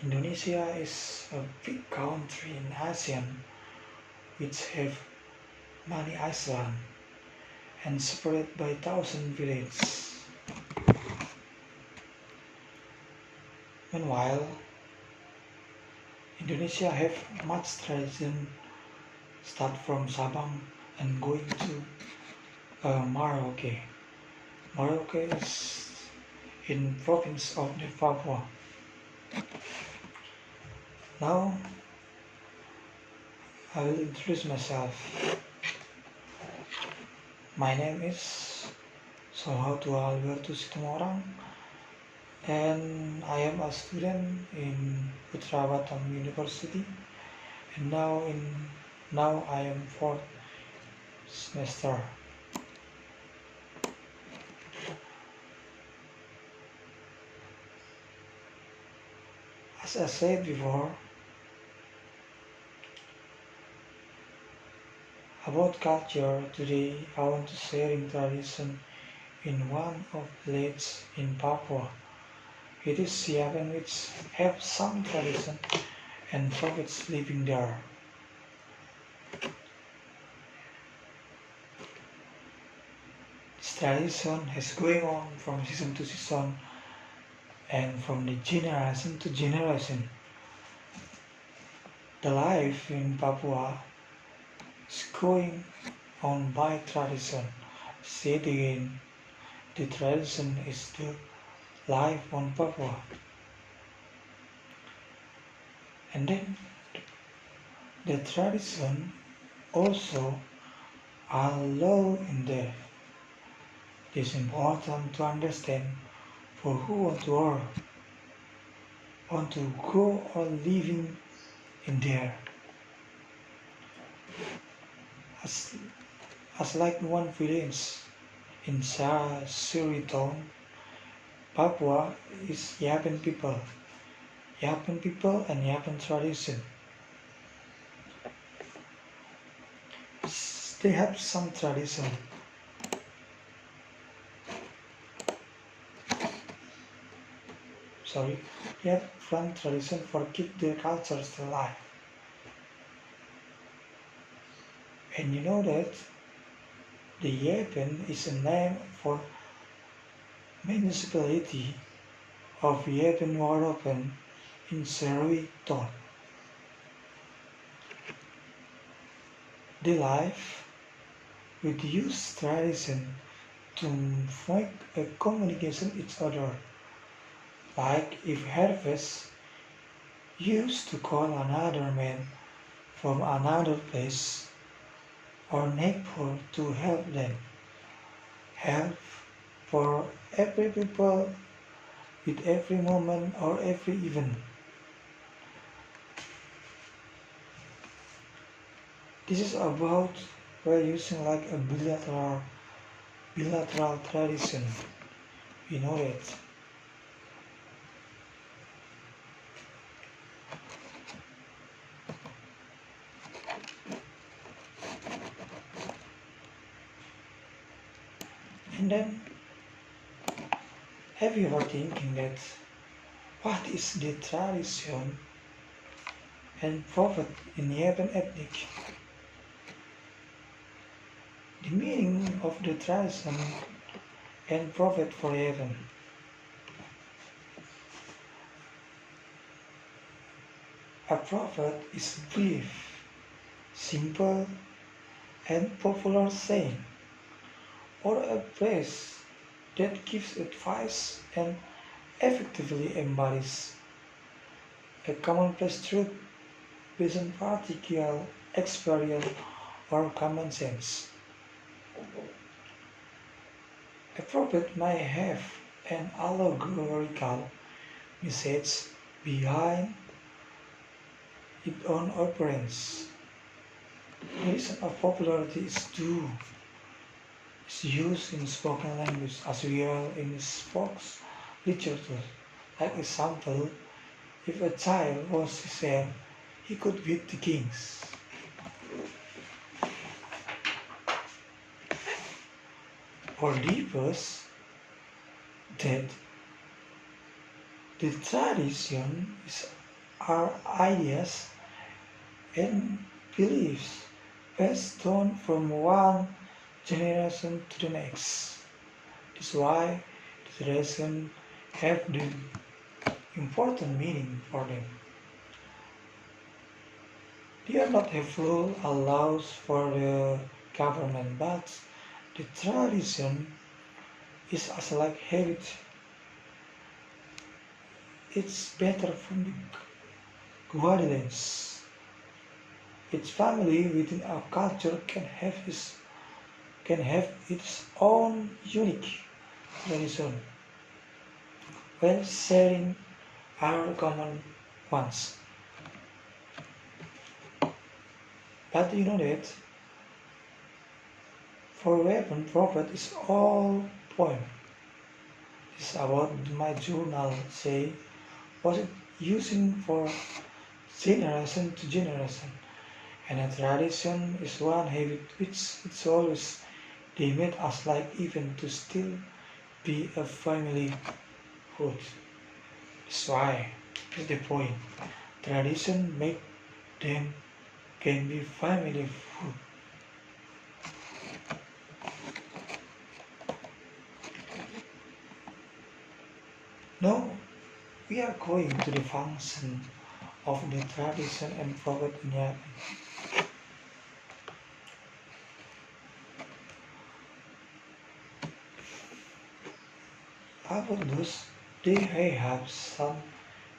Indonesia is a big country in Asia which have many islands and separated by thousand villages. Meanwhile, Indonesia have much tradition start from Sabang and going to Merauke. Merauke is in province of the Papua. Now I will introduce myself. My name is Solhot and I am a student in Putra Batam University and now I am fourth semester. As I said before, about culture, today I want to share in tradition in one of the villages in Papua. It is Siapan which have some tradition and prophets living there. This tradition has going on from season to season and from the generation to generation. The life in Papua is going on by tradition. Say it again, the tradition is the life on Papua. And then the tradition also are law in there. It is important to understand for who want to go on living in there. As like one village in Suri town, Papua is Yapen people and Yapen tradition. They have some tradition. They have one tradition for keep their culture still alive. And you know that the Yapen is a name for municipality of Yapen Waropen in Serui town. They live with use tradition to make a communication each other. Like if harvest used to call another man from another place or neighbor to help them. Help for every people with every moment or every event. This is about we're using like a bilateral tradition. You know that. And then have you ever thinking that what is the tradition and prophet in Yapen ethnic? The meaning of the tradition and prophet for Yapen. A prophet is brief, simple, and popular saying, or a phrase that gives advice and effectively embodies a commonplace truth based on particular experience or common sense. A prophet may have an allegorical message behind its own appearance. The reason of popularity is due is used in spoken language as well in folk literature. Like example, if a child was said he could beat the kings. For lepers, that the tradition is are ideas and beliefs passed on from one generation to the next. That's why the tradition have the important meaning for them. They are not a full allows for the government, but the tradition is as like habit. It's better from the guidelines. Each family within a culture can have its own unique tradition while sharing our common ones. But you know that for weapon prophet is all poem. It's about my journal say was it using for generation to generation. And a tradition is one habit which it's always they made us like even to still be a family food. That's why is the point. Tradition make them can be family food. Now we are going to the function of the tradition and prophet in Japan. About those, they have some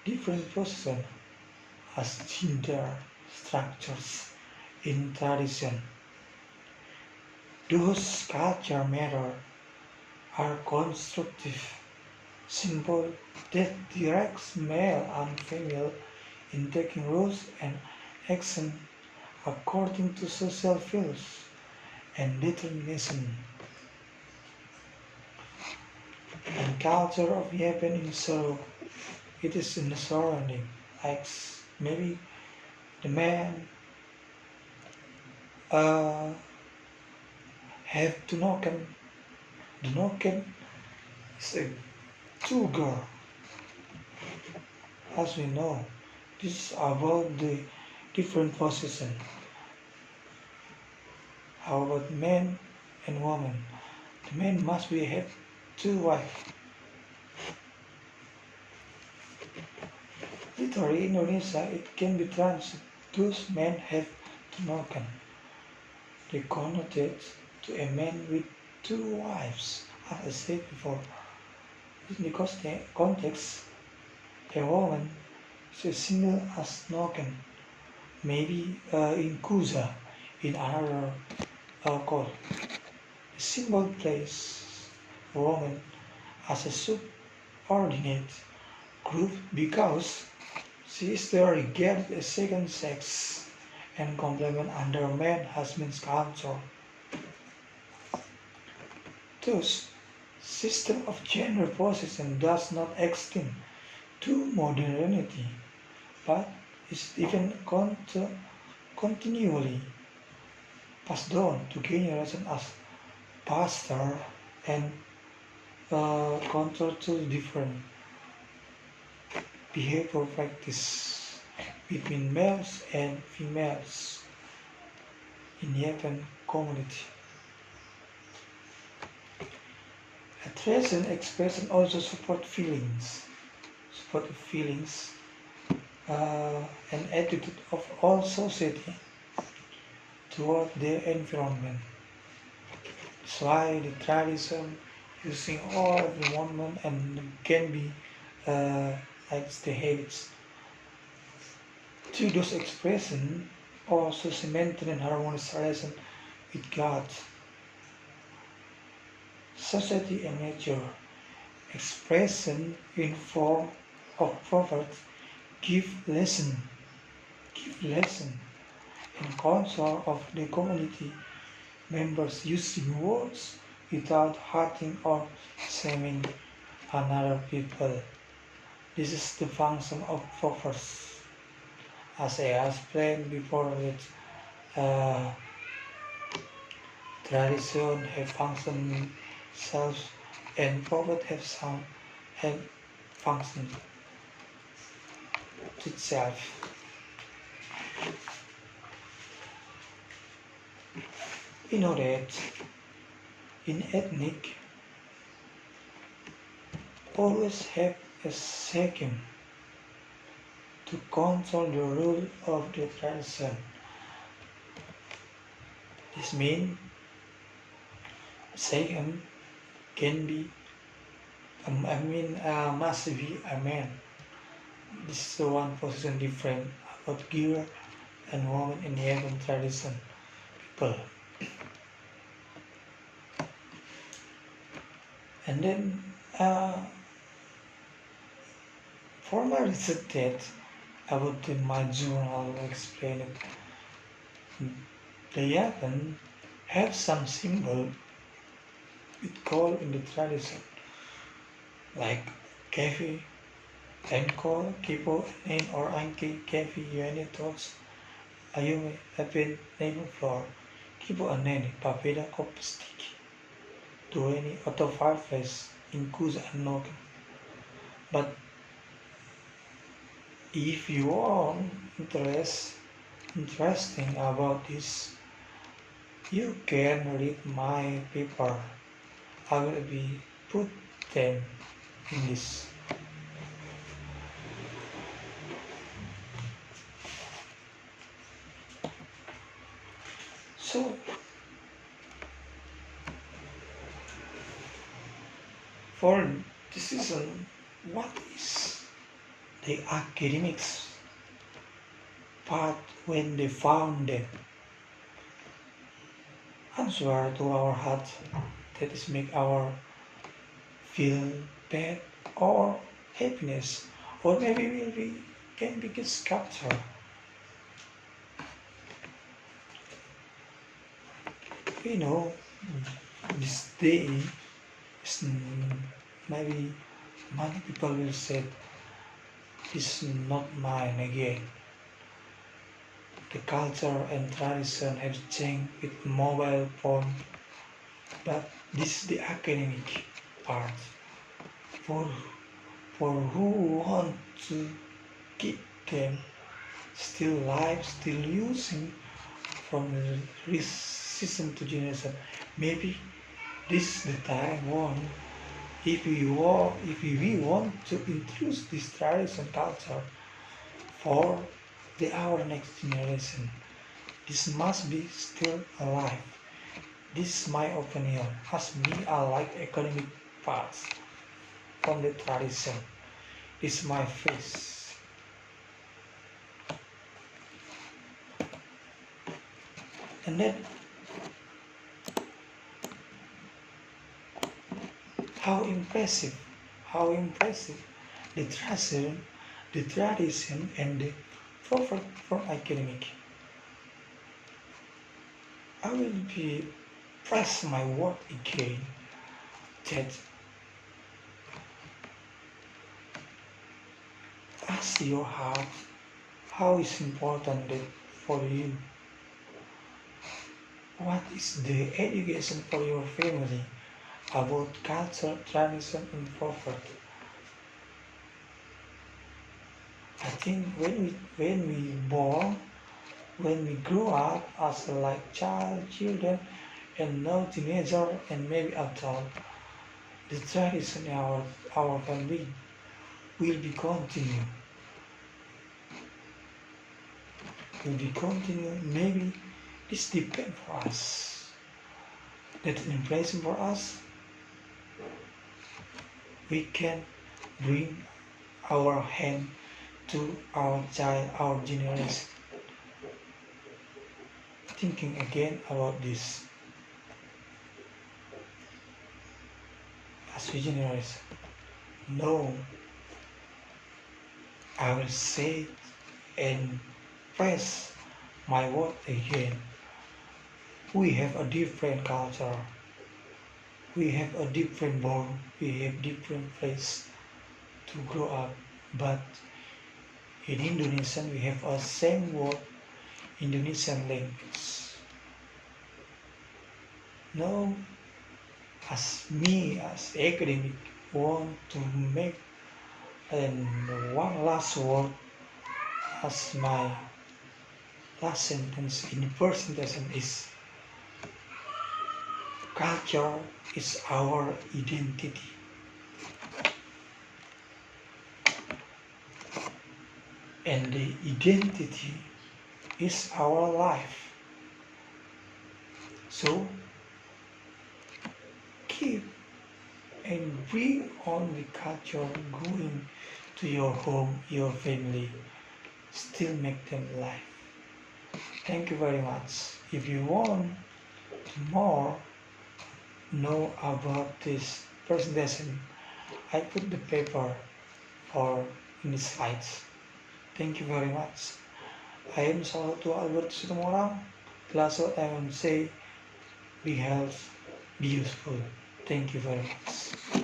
different position as gender structures in tradition. Those culture matter are constructive symbol that directs male and female in taking roles and action according to social values and determination. And culture of Japan in sorrow, it is in the surrounding, like maybe the man uh, have to noken. The noken is a two girl, as we know. This is about the different position. How about men and women? The man must be have two wives. Literally in Indonesia it can be translated those men have to noken. They connoted to a man with two wives, as I said before. Because the context, a woman is a single as noken, maybe in Kusa, in another call. The symbol places a woman as a subordinate group because she is there regarded as second sex and complement under man husband's culture. Thus, system of gender position does not extend to modernity, but is even continually passed on to generations as pastor and counter to different behavior practice between males and females in Japan community. Attraction expression also support feelings and attitude of all society toward their environment. That's why the tradition using all of the movement and can be uh, like the habits to those expression also cemented in harmonious relation with God, society and nature. Expression in form of proverbs give lesson and counsel of the community members using words without hurting or shaming another people. This is the function of proverbs. As I explained before that tradition have function self and proverb have some have function. to itself. We know that in ethnic always have a second to control the rule of the tradition. This means second can be must be a man. This is the one position different about girl and woman in the Asian tradition people. And then for my research that about my journal explain it. They often have some symbol with call in the tradition, like Kefi, Tenko, Kipo, Nen or Anki, Kefi, Yoni Talks, Ayume, Apin, Name Floor, Kipo Aneni, Papeda, Kopstiki, Dueni, Otto Fireface, Inkuza and Nogan. But if you are interesting about this, you can read my paper. I will be put them in this. So for this reason, what is the academics part when they found them? Answer to our heart that is make our feel bad or happiness, or maybe we can be a sculptor. We know this day is maybe many people will say it's not mine again. The culture and tradition have changed with mobile phone, but this is the academic part for who want to keep them still live, still using from the season to generation. Maybe this is the time one if we want to introduce this tradition culture for our next generation. This must be still alive. This is my opinion. As me, I like academic parts from the tradition. This is my face. And then how impressive the tradition and the prophet from academic. I will be press my word again that ask your heart how is important that for you. What is the education for your family about culture, tradition, and prophet? I think when we born, when we grow up as like children, and now teenager and maybe adult, the tradition in our family will be continue. Will be continue. Maybe this depends for us. That impression for us. We can bring our hand to our child, our generation. Thinking again about this. As we generation, no, I will say it and press my word again. We have a different culture. We have a different born. We have different place to grow up. But in Indonesian, we have a same word, Indonesian language. Now, as me, as academic, want to make one last word as my last sentence in the first lesson is culture is our identity, and the identity is our life. So keep and bring on the culture going to your home, your family, still make them live. Thank you very much. If you want more know about this presentation, I put the paper or in the slides. Thank you very much. I am Solhot Albert Situmorang. Last what I want to say, be healthy, be useful. Thank you very much.